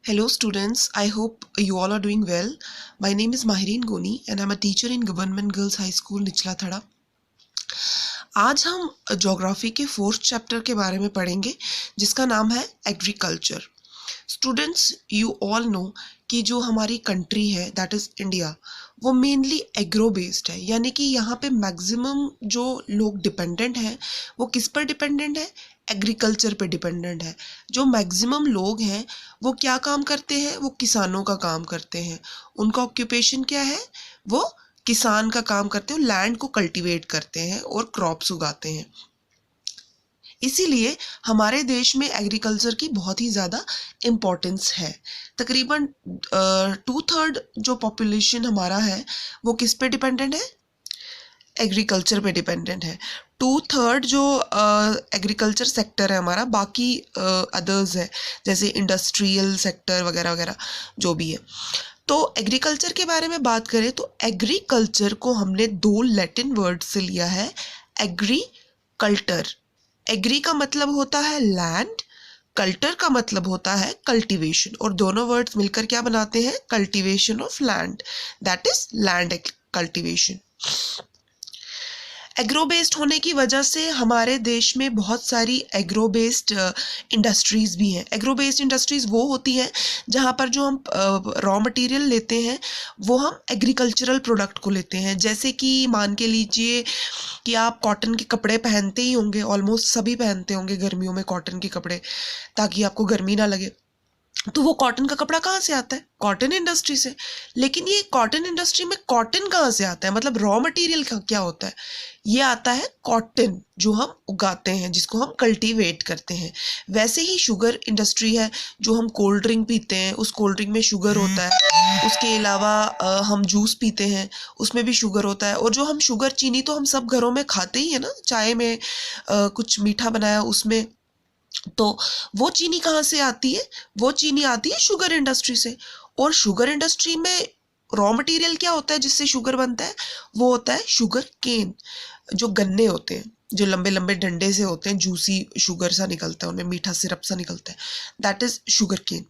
Hello students, I hope you all are doing well. My name is Mahireen Goni and I'm a teacher in Government Girls High School निचला थड़ा। आज हम geography के fourth chapter के बारे में पढ़ेंगे जिसका नाम है agriculture. Students, you all know कि जो हमारी कंट्री है दैट इज़ इंडिया, वो मेनली एग्रो बेस्ड है, यानी कि यहाँ पे मैक्सिमम जो लोग डिपेंडेंट हैं वो किस पर डिपेंडेंट है? एग्रीकल्चर पे डिपेंडेंट है। जो मैक्सिमम लोग हैं वो क्या काम करते हैं? वो किसानों का काम करते हैं। उनका ऑक्यूपेशन क्या है? वो किसान का काम करते हैं, लैंड को कल्टीवेट करते हैं और क्रॉप्स उगाते हैं। इसीलिए हमारे देश में एग्रीकल्चर की बहुत ही ज़्यादा इम्पोर्टेंस है। तकरीबन 2/3 जो पॉपुलेशन हमारा है वो किस पे डिपेंडेंट है? एग्रीकल्चर पे डिपेंडेंट है। 2/3 जो एग्रीकल्चर सेक्टर है हमारा, बाकी अदर्स है जैसे इंडस्ट्रियल सेक्टर वगैरह वगैरह जो भी है। तो एग्रीकल्चर के बारे में बात करें तो एग्रीकल्चर को हमने 2 लैटिन वर्ड से लिया है। एग्रीकल्टर, एग्री का मतलब होता है लैंड, कल्टर का मतलब होता है कल्टीवेशन, और दोनों वर्ड्स मिलकर क्या बनाते हैं? Cultivation of land, that is land cultivation. Agro based होने की वजह से हमारे देश में बहुत सारी एग्रो बेस्ड इंडस्ट्रीज़ भी हैं। एग्रो बेस्ड इंडस्ट्रीज़ वो होती हैं जहाँ पर जो हम रॉ मटेरियल लेते हैं वो हम एग्रीकल्चरल प्रोडक्ट को लेते हैं। जैसे कि मान के लीजिए कि आप कॉटन के कपड़े पहनते ही होंगे, ऑलमोस्ट सभी पहनते होंगे गर्मियों में कॉटन के कपड़े, ताकि आपको गर्मी ना लगे। तो वो कॉटन का कपड़ा कहाँ से आता है? कॉटन इंडस्ट्री से। लेकिन ये कॉटन इंडस्ट्री में कॉटन कहाँ से आता है? मतलब रॉ मटेरियल क्या होता है? ये आता है कॉटन, जो हम उगाते हैं, जिसको हम कल्टीवेट करते हैं। वैसे ही शुगर इंडस्ट्री है, जो हम कोल्ड ड्रिंक पीते हैं उस कोल्ड ड्रिंक में शुगर होता है। उसके अलावा हम जूस पीते हैं उसमें भी शुगर होता है। और जो हम शुगर, चीनी तो हम सब घरों में खाते ही है ना, चाय में कुछ मीठा बनाया उसमें। तो वो चीनी कहाँ से आती है? वो चीनी आती है शुगर इंडस्ट्री से। और शुगर इंडस्ट्री में रॉ मटेरियल क्या होता है जिससे शुगर बनता है? वो होता है शुगर केन। जो गन्ने होते हैं, जो लंबे लंबे डंडे से होते हैं, जूसी शुगर सा निकलता है, उनमें मीठा सिरप सा निकलता है, दैट इज शुगर केन।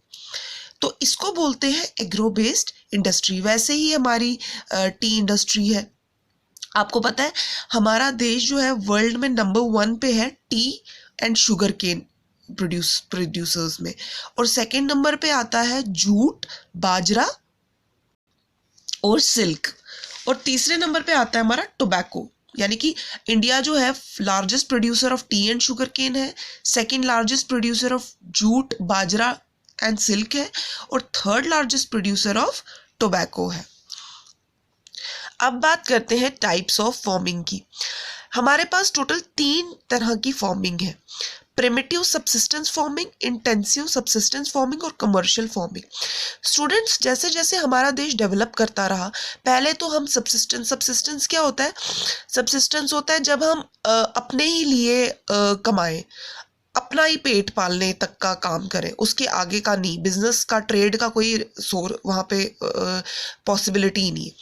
तो इसको बोलते हैं एग्रो बेस्ड इंडस्ट्री। वैसे ही हमारी टी इंडस्ट्री है। आपको पता है हमारा देश जो है वर्ल्ड में नंबर 1 पे है tea and sugar cane producers में। और सेकंड नंबर पे आता है जूट, बाजरा और सिल्क। और तीसरे नंबर पे आता है हमारा टोबैको। यानी कि इंडिया जो है largest producer of tea and sugar cane है, second largest producer of jute, bajra and silk है, और third largest producer of tobacco है। अब बात करते हैं टाइप्स ऑफ फार्मिंग की। हमारे पास टोटल 3 तरह की फार्मिंग है: primitive subsistence farming, intensive subsistence farming और कमर्शियल फार्मिंग। स्टूडेंट्स, जैसे जैसे हमारा देश डेवलप करता रहा, पहले तो हम सब्सिस्टेंस क्या होता है? सब्सिस्टेंस होता है जब हम अपने ही लिए कमाएं, अपना ही पेट पालने तक का काम करें, उसके आगे का नहीं। बिजनेस का, ट्रेड का कोई वहाँ पे पॉसिबिलिटी ही नहीं है।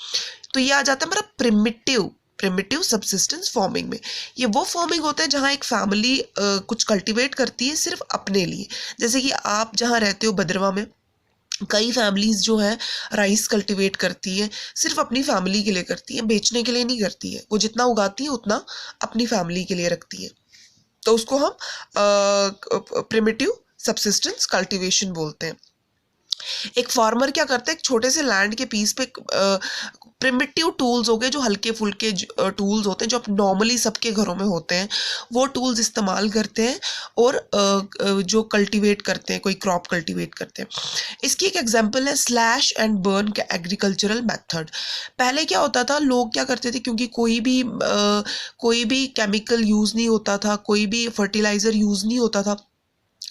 तो ये आ जाता है हमारा प्रिमिटिव सब्सिस्टेंस फार्मिंग में। ये वो फार्मिंग होता है जहाँ एक फैमिली कुछ कल्टीवेट करती है सिर्फ अपने लिए। जैसे कि आप जहाँ रहते हो बद्रवा में, कई फैमिलीज जो है राइस कल्टीवेट करती है, सिर्फ अपनी फैमिली के लिए करती है, बेचने के लिए नहीं करती है। वो जितना उगाती है उतना अपनी फैमिली के लिए रखती है। तो उसको हम प्रिमिटिव सब्सिस्टेंस कल्टीवेशन बोलते हैं। एक फार्मर क्या करता है, एक छोटे से लैंड के पीस पे प्रिमिटिव टूल्स हो गए, जो हल्के फुल्के टूल्स होते हैं, जो नॉर्मली सबके घरों में होते हैं, वो टूल्स इस्तेमाल करते हैं और जो कल्टीवेट करते हैं, कोई क्रॉप कल्टीवेट करते हैं। इसकी एक एग्जांपल है slash and burn agricultural method. पहले क्या होता था, लोग क्या करते थे, क्योंकि कोई भी केमिकल यूज़ नहीं होता था, कोई भी फर्टिलाइज़र यूज़ नहीं होता था,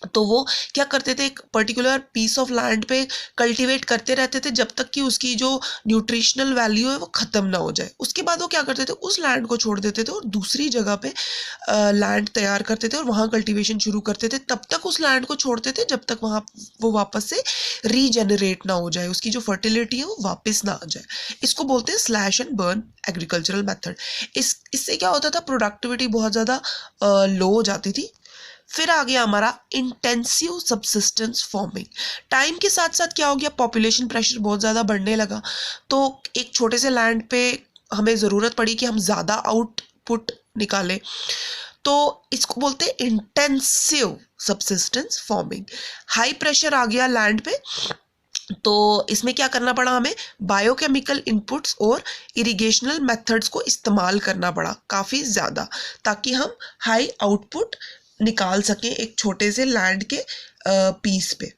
तो वो क्या करते थे, एक पर्टिकुलर पीस ऑफ लैंड पे कल्टीवेट करते रहते थे जब तक कि उसकी जो न्यूट्रिशनल वैल्यू है वो ख़त्म ना हो जाए। उसके बाद वो क्या करते थे, उस लैंड को छोड़ देते थे और दूसरी जगह पे लैंड तैयार करते थे और वहाँ कल्टीवेशन शुरू करते थे। तब तक उस लैंड को छोड़ते थे जब तक वहाँ वो वापस से रीजेनरेट ना हो जाए, उसकी जो फर्टिलिटी है वो वापस ना आ जाए। इसको बोलते हैं slash and burn agricultural method. इससे क्या होता था, प्रोडक्टिविटी बहुत ज़्यादा लो हो जाती थी। फिर आ गया हमारा इंटेंसिव सबसिस्टेंस फार्मिंग। टाइम के साथ साथ क्या हो गया, पॉपुलेशन प्रेशर बहुत ज़्यादा बढ़ने लगा, तो एक छोटे से लैंड पे हमें ज़रूरत पड़ी कि हम ज़्यादा आउटपुट निकालें, तो इसको बोलते हैं intensive subsistence farming. High pressure आ गया लैंड पे, तो इसमें क्या करना पड़ा, हमें बायोकेमिकल इनपुट्स और इरिगेशनल मेथड्स को इस्तेमाल करना पड़ा काफ़ी ज़्यादा, ताकि हम हाई आउटपुट निकाल सकें एक छोटे से लैंड के पीस पे।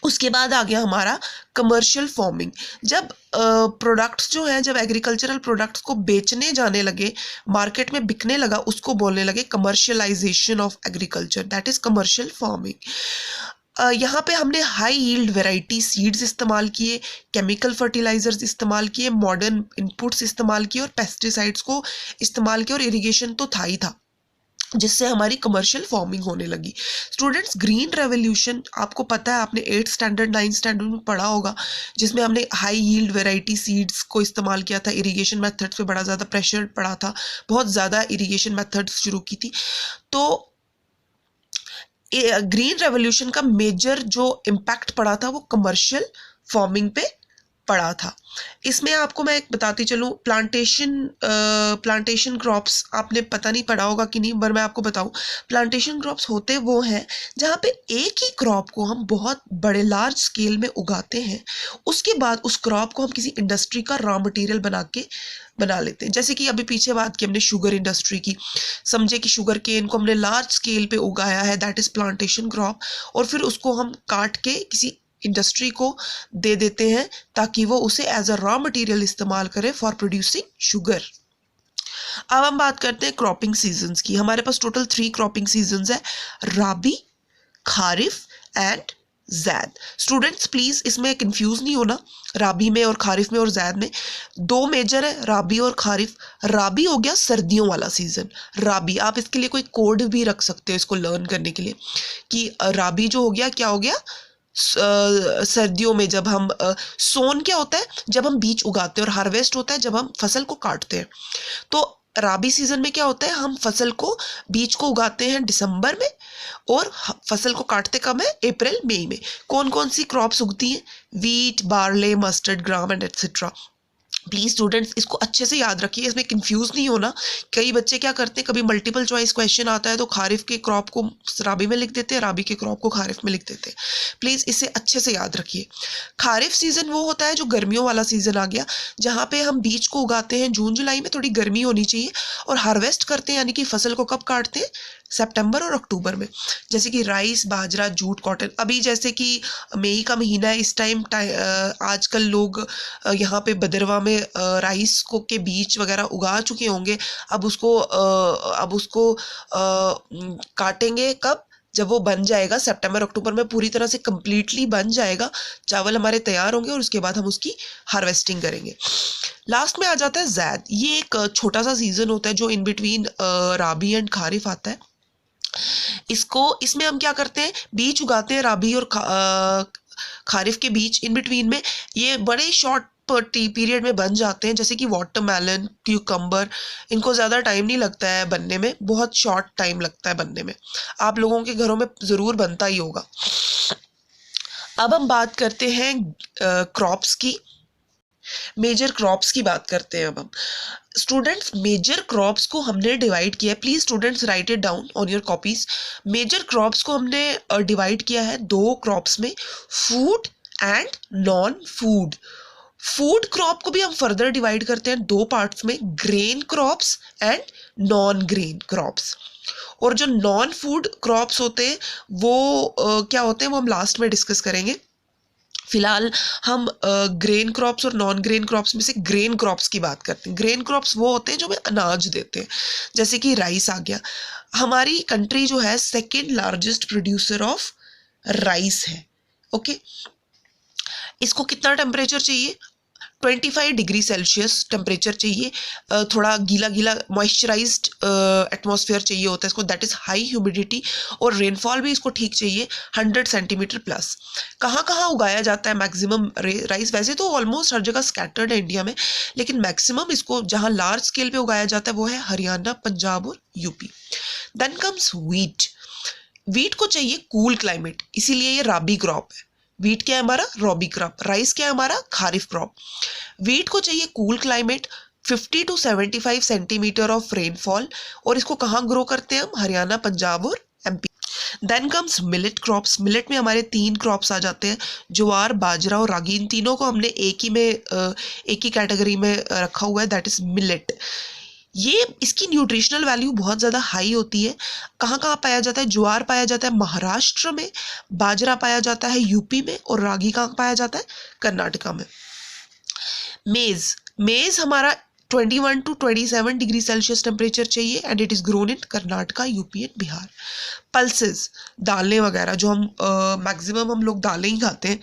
उसके बाद आ गया हमारा कमर्शियल फार्मिंग। जब प्रोडक्ट्स जो हैं, जब एग्रीकल्चरल प्रोडक्ट्स को बेचने जाने लगे, मार्केट में बिकने लगा, उसको बोलने लगे commercialisation of agriculture, that is commercial farming. यहाँ पे हमने हाई यील्ड वैरायटी सीड्स इस्तेमाल किए, केमिकल फर्टिलाइजर्स इस्तेमाल किए, मॉडर्न इनपुट्स इस्तेमाल किए और पेस्टिसाइड्स को इस्तेमाल किया, और इरिगेशन तो था ही था, जिससे हमारी कमर्शियल फार्मिंग होने लगी। स्टूडेंट्स, ग्रीन रेवोल्यूशन आपको पता है, आपने 8th स्टैंडर्ड 9th स्टैंडर्ड में पढ़ा होगा, जिसमें हमने हाई यील्ड वैरायटी सीड्स को इस्तेमाल किया था, इरिगेशन मेथड्स पे बड़ा ज़्यादा प्रेशर पड़ा था, बहुत ज़्यादा इरिगेशन मेथड्स शुरू की थी। तो ग्रीन रेवोल्यूशन का मेजर जो इम्पैक्ट पड़ा था वो कमर्शियल फार्मिंग पे पड़ा था। इसमें आपको मैं एक बताती चलूँ, प्लांटेशन क्रॉप्स आपने पता नहीं पढ़ा होगा कि नहीं, पर मैं आपको बताऊँ, प्लांटेशन क्रॉप्स होते वो हैं जहाँ पे एक ही क्रॉप को हम बहुत बड़े लार्ज स्केल में उगाते हैं, उसके बाद उस क्रॉप को हम किसी इंडस्ट्री का रॉ मटेरियल बना लेते हैं। जैसे कि अभी पीछे बात की हमने शुगर इंडस्ट्री की, समझे कि शुगर केन को हमने लार्ज स्केल पे उगाया है, दैट इज़ प्लांटेशन क्रॉप, और फिर उसको हम काट के किसी इंडस्ट्री को दे देते हैं ताकि वो उसे एज अ रॉ मटेरियल इस्तेमाल करे फॉर प्रोड्यूसिंग शुगर। अब हम बात करते हैं क्रॉपिंग सीजन्स की। हमारे पास टोटल 3 क्रॉपिंग सीजन्स है, rabi, kharif and zaid. Students please इसमें कंफ्यूज नहीं होना, राबी में और खारिफ में और जैद में 2 मेजर है, राबी और खारिफ। राबी हो गया सर्दियों वाला सीज़न, राबी आप इसके लिए कोई कोड भी रख सकते हो इसको लर्न करने के लिए, कि राबी जो हो गया, क्या हो गया, सर्दियों में जब हम सोन क्या होता है, जब हम बीज उगाते हैं, और हार्वेस्ट होता है जब हम फसल को काटते हैं। तो राबी सीजन में क्या होता है, हम फसल को, बीज को उगाते हैं दिसंबर में, और फसल को काटते कब है, अप्रैल मई में। कौन कौन सी क्रॉप्स उगती हैं, wheat, barley, mustard, gram and etcetera. Please students इसको अच्छे से याद रखिए, इसमें कंफ्यूज नहीं होना। कई बच्चे क्या करते हैं, कभी मल्टीपल चॉइस क्वेश्चन आता है तो खारिफ के क्रॉप को राबी में लिख देते हैं, राबी के क्रॉप को खारिफ में लिख देते हैं। प्लीज़ इसे अच्छे से याद रखिए। खारिफ सीज़न वो होता है जो गर्मियों वाला सीज़न आ गया, जहाँ पे हम बीज को उगाते हैं जून जुलाई में, थोड़ी गर्मी होनी चाहिए, और हार्वेस्ट करते हैं, यानी कि फसल को कब काटते हैं, सितंबर और अक्टूबर में। जैसे कि राइस, बाजरा, जूट, कॉटन। अभी जैसे कि मई का महीना है, इस टाइम आजकल लोग यहाँ पे भदरवा में राइस को के बीज वगैरह उगा चुके होंगे। अब उसको काटेंगे कब, जब वो बन जाएगा सितंबर अक्टूबर में, पूरी तरह से कंप्लीटली बन जाएगा, चावल हमारे तैयार होंगे, और उसके बाद हम उसकी हार्वेस्टिंग करेंगे। लास्ट में आ जाता है जैद। ये एक छोटा सा सीजन होता है जो in between rabi and kharif आता है। इसमें हम क्या करते हैं, बीज उगाते हैं राबी और खारिफ के बीच, इन बिटवीन में ये बड़े शॉर्ट पीरियड में बन जाते हैं, जैसे कि वाटरमेलन, क्यूकम्बर। इनको ज़्यादा टाइम नहीं लगता है बनने में, बहुत शॉर्ट टाइम लगता है बनने में। आप लोगों के घरों में ज़रूर बनता ही होगा। अब हम बात करते हैं क्रॉप्स की, मेजर क्रॉप्स की बात करते हैं अब हम। स्टूडेंट्स, मेजर क्रॉप्स को हमने डिवाइड किया है, please students write it down on your copies. Major crops को हमने डिवाइड किया है 2 क्रॉप्स में, food and non food. Food crop को भी हम फर्दर डिवाइड करते हैं 2 पार्ट्स में, grain crops and non grain crops. और जो नॉन फूड क्रॉप्स होते हैं वो क्या होते हैं, वो हम लास्ट में डिस्कस करेंगे। फिलहाल हम ग्रेन क्रॉप्स और नॉन ग्रेन क्रॉप्स में से ग्रेन क्रॉप्स की बात करते हैं। ग्रेन क्रॉप्स वो होते हैं जो हमें अनाज देते हैं, जैसे कि राइस आ गया। हमारी कंट्री जो है 2nd largest producer of rice है। ओके, इसको कितना टेम्परेचर चाहिए, 25 डिग्री सेल्सियस टेम्परेचर चाहिए, थोड़ा गीला गीला मॉइस्चराइज्ड एटमॉस्फेयर चाहिए होता है इसको, दैट इज़ हाई ह्यूमिडिटी, और रेनफॉल भी इसको ठीक चाहिए 100 सेंटीमीटर प्लस। कहाँ कहाँ उगाया जाता है मैक्सिमम राइस, वैसे तो ऑलमोस्ट हर जगह स्कैटर्ड है इंडिया में, लेकिन मैक्सिमम इसको जहाँ लार्ज स्केल पे उगाया जाता है वो है हरियाणा, पंजाब और UP. Then comes wheat. Wheat को चाहिए कूल क्लाइमेट, इसीलिए ये राबी क्रॉप है। वीट क्या है हमारा? Robbie crop. राइस क्या है हमारा? खारिफ क्रॉप। वीट को चाहिए cool climate, 50 to 75 centimetre of rainfall, और इसको कहाँ ग्रो करते हैं हम? हरियाणा, पंजाब और MP. Then comes millet crops. Millet में हमारे 3 क्रॉप्स आ जाते हैं, ज्वार, बाजरा और रागी। इन तीनों को हमने एक ही कैटेगरी में रखा हुआ है, दैट इज मिलेट। ये इसकी न्यूट्रिशनल वैल्यू बहुत ज़्यादा हाई होती है। कहाँ कहाँ पाया जाता है? ज्वार पाया जाता है महाराष्ट्र में, बाजरा पाया जाता है यूपी में, और रागी कहाँ पाया जाता है? कर्नाटका में। मेज, मेज हमारा 21 to 27 डिग्री सेल्सियस टेम्परेचर चाहिए, and it is grown in Karnataka, UP and Bihar. Pulses, दालें वगैरह, जो हम मैक्सिमम हम लोग दालें ही खाते हैं,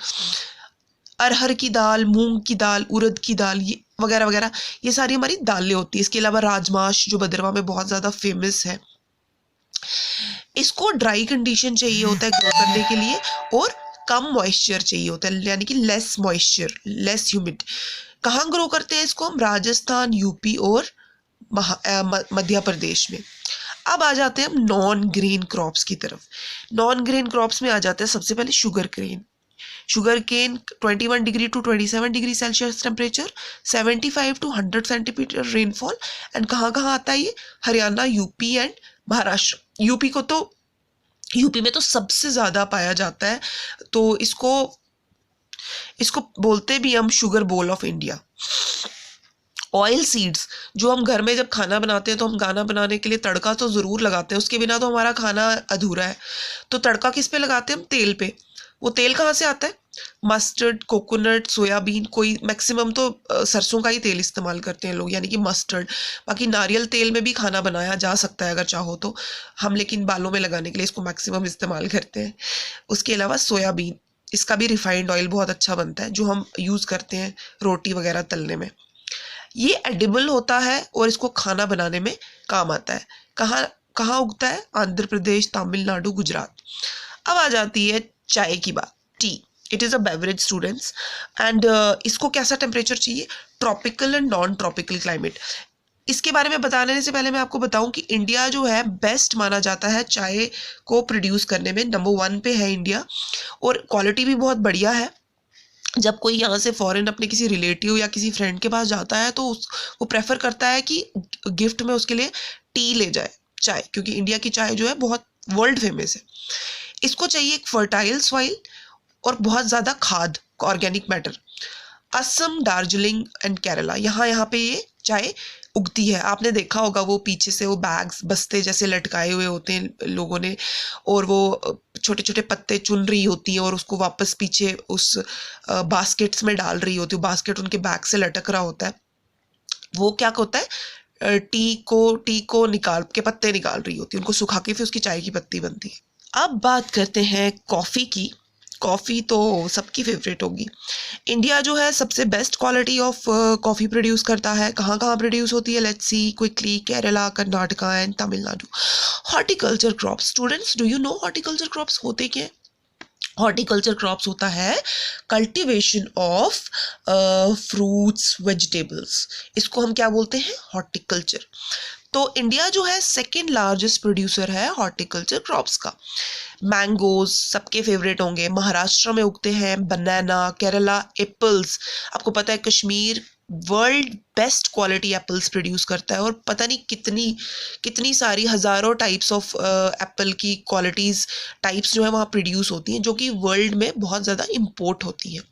अरहर की दाल, मूंग की दाल, उड़द की दाल, ये वगैरह वगैरह, ये सारी हमारी दालें होती है। इसके अलावा राजमाश जो भद्रवा में बहुत ज़्यादा फेमस है। इसको ड्राई कंडीशन चाहिए होता है ग्रो करने के लिए, और कम मॉइस्चर चाहिए होता है, यानी कि लेस मॉइस्चर, लेस ह्यूमिड। कहाँ ग्रो करते हैं इसको हम? राजस्थान, यूपी और मध्य प्रदेश में। अब आ जाते हैं हम नॉन ग्रेन क्रॉप्स की तरफ। नॉन ग्रेन क्रॉप्स में आ जाते हैं सबसे पहले sugar cane. Sugar cane 21 degree to 27 degree celsius temperature, 75 to 100 centimetre rainfall, and कहाँ कहाँ आता है ये? Haryana, UP and Maharashtra. UP में तो सबसे ज़्यादा पाया जाता है, तो इसको बोलते भी हम sugar bowl of India. Oil seeds, जो हम घर में जब खाना बनाते हैं तो हम खाना बनाने के लिए तड़का तो ज़रूर लगाते हैं, उसके बिना तो हमारा खाना अधूरा है। तो तड़का किस पे लगाते हैं हम? तेल पे। वो तेल कहाँ से आता है? मस्टर्ड, कोकोनट, सोयाबीन, कोई मैक्सिमम तो सरसों का ही तेल इस्तेमाल करते हैं लोग, यानी कि मस्टर्ड। बाकी नारियल तेल में भी खाना बनाया जा सकता है अगर चाहो तो, हम लेकिन बालों में लगाने के लिए इसको मैक्सिमम इस्तेमाल करते हैं। उसके अलावा सोयाबीन, इसका भी रिफाइंड ऑयल बहुत अच्छा बनता है, जो हम यूज़ करते हैं रोटी वगैरह तलने में। ये एडिबल होता है और इसको खाना बनाने में काम आता है। कहाँ कहाँ उगता है? आंध्र प्रदेश, तमिलनाडु, गुजरात। अब आ जाती है चाय की बात। T, it is a beverage students, and इसको कैसा टेम्परेचर चाहिए? Tropical and non tropical climate. इसके बारे में बताने से पहले मैं आपको बताऊं कि इंडिया जो है बेस्ट माना जाता है चाय को प्रोड्यूस करने में, नंबर 1 पे है इंडिया, और क्वालिटी भी बहुत बढ़िया है। जब कोई यहाँ से फॉरेन अपने किसी रिलेटिव या किसी फ्रेंड के पास जाता है तो वो प्रेफर करता है कि गिफ्ट में उसके लिए टी ले जाए, चाय, क्योंकि इंडिया की चाय जो है बहुत वर्ल्ड फेमस है। इसको चाहिए एक फर्टाइल सॉइल और बहुत ज़्यादा खाद, organic matter. Assam, Darjeeling and Kerala, यहाँ पे ये चाय उगती है। आपने देखा होगा वो पीछे से वो बैग्स, बस्ते जैसे लटकाए हुए होते हैं लोगों ने, और वो छोटे छोटे पत्ते चुन रही होती हैं और उसको वापस पीछे उस बास्केट्स में डाल रही होती है। बास्केट उनके बैग से लटक रहा होता है। वो क्या होता है? टी को निकाल के पत्ते निकाल रही होती है, उनको सुखा के फिर उसकी चाय की पत्ती बनती है। अब बात करते हैं कॉफ़ी की। कॉफ़ी तो सबकी फेवरेट होगी। इंडिया जो है सबसे best quality of coffee produce करता है। कहाँ कहाँ प्रोड्यूस होती है? Let's see quickly. Kerala, Karnataka and Tamil Nadu. Horticulture crops, students do you know horticulture crops होते क्या? हॉर्टिकल्चर क्रॉप्स होता है कल्टीवेशन ऑफ फ्रूट्स, वेजिटेबल्स। इसको हम क्या बोलते हैं? हॉर्टिकल्चर। तो इंडिया जो है सेकेंड लार्जेस्ट प्रोड्यूसर है हॉर्टिकल्चर क्रॉप्स का। मैंगोज सबके फेवरेट होंगे, महाराष्ट्र में उगते हैं। बनाना, केरला एप्पल्स, आपको पता है Kashmir world best quality apples produce करता है, और पता नहीं कितनी सारी हज़ारों टाइप्स ऑफ एप्पल की क्वालिटीज़, टाइप्स जो है वहाँ प्रोड्यूस होती हैं, जो कि वर्ल्ड में बहुत ज़्यादा इम्पोर्ट होती हैं।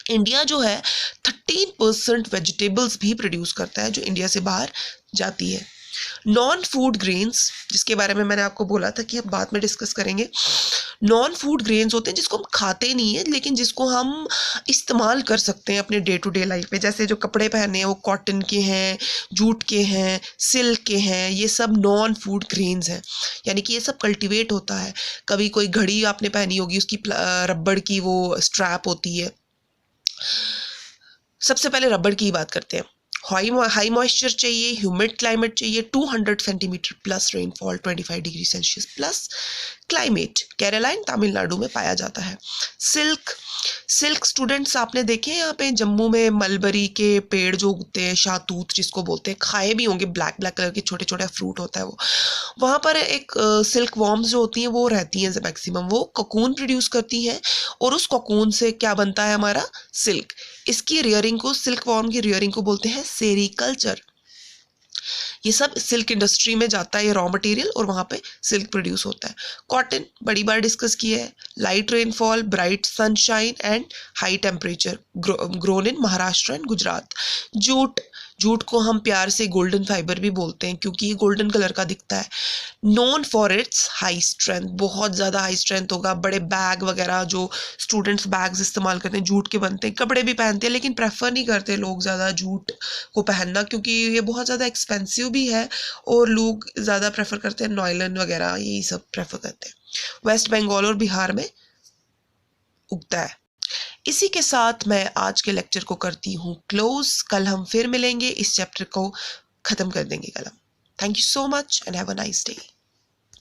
इंडिया जो है 13% वेजिटेबल्स भी प्रोड्यूस करता है, जो इंडिया से बाहर जाती है। नॉन फूड ग्रेन्स, जिसके बारे में मैंने आपको बोला था कि हम बाद में डिस्कस करेंगे। नॉन फूड ग्रेन्स होते हैं जिसको हम खाते नहीं हैं, लेकिन जिसको हम इस्तेमाल कर सकते हैं अपने डे टू डे लाइफ में। जैसे जो कपड़े पहने हैं वो कॉटन के हैं, जूट के हैं, सिल्क के हैं, ये सब नॉन फूड ग्रेन्स हैं, यानी कि ये सब कल्टीवेट होता है। कभी कोई घड़ी आपने पहनी होगी, उसकी रबड़ की वो स्ट्रैप होती है। सबसे पहले रबड़ की बात करते हैं। हाई मॉइस्चर चाहिए, ह्यूमिड क्लाइमेट चाहिए, 200 centimetre plus rainfall, 25 degree Celsius plus climate. Kerala and Tamil Nadu में पाया जाता है। सिल्क सिल्क स्टूडेंट्स आपने देखे हैं यहाँ पे जम्मू में मलबरी के पेड़ जो उगते हैं, शाहतूत जिसको बोलते हैं, खाए भी होंगे, ब्लैक ब्लैक कलर के छोटे छोटे फ्रूट होता है वो। वहाँ पर एक सिल्क वॉर्म्स जो होती हैं वो रहती हैं मैक्सिमम, वो कोकून प्रोड्यूस करती हैं और उस कोकून से क्या बनता है हमारा सिल्क। इसकी रियरिंग को, सिल्क वॉर्म की रियरिंग को बोलते हैं सेरीकल्चर। ये सब सिल्क इंडस्ट्री में जाता है ये रॉ मटेरियल और वहाँ पे सिल्क प्रोड्यूस होता है। कॉटन बड़ी बार डिस्कस किया है, light rainfall, bright sunshine and high temperature, grown in Maharashtra and Gujarat. Jute, jute को हम प्यार से गोल्डन फाइबर भी बोलते हैं क्योंकि ये गोल्डन कलर का दिखता है। Known for its high strength, बहुत ज़्यादा हाई स्ट्रेंथ होगा। बड़े बैग वगैरह जो स्टूडेंट्स बैग्स इस्तेमाल करते हैं जूट के बनते हैं, कपड़े भी पहनते हैं, लेकिन प्रेफर नहीं करते लोग ज़्यादा जूट को पहनना क्योंकि ये बहुत ज़्यादा एक्सपेंसिव भी है और लोग ज़्यादा प्रेफर करते हैं नॉयलन वगैरह, यही सब प्रेफर करते हैं। वेस्ट बंगाल और बिहार में उगता है। इसी के साथ मैं आज के लेक्चर को करती हूँ क्लोज। कल हम फिर मिलेंगे, इस चैप्टर को ख़त्म कर देंगे कल हम। Thank you so much and have a nice day.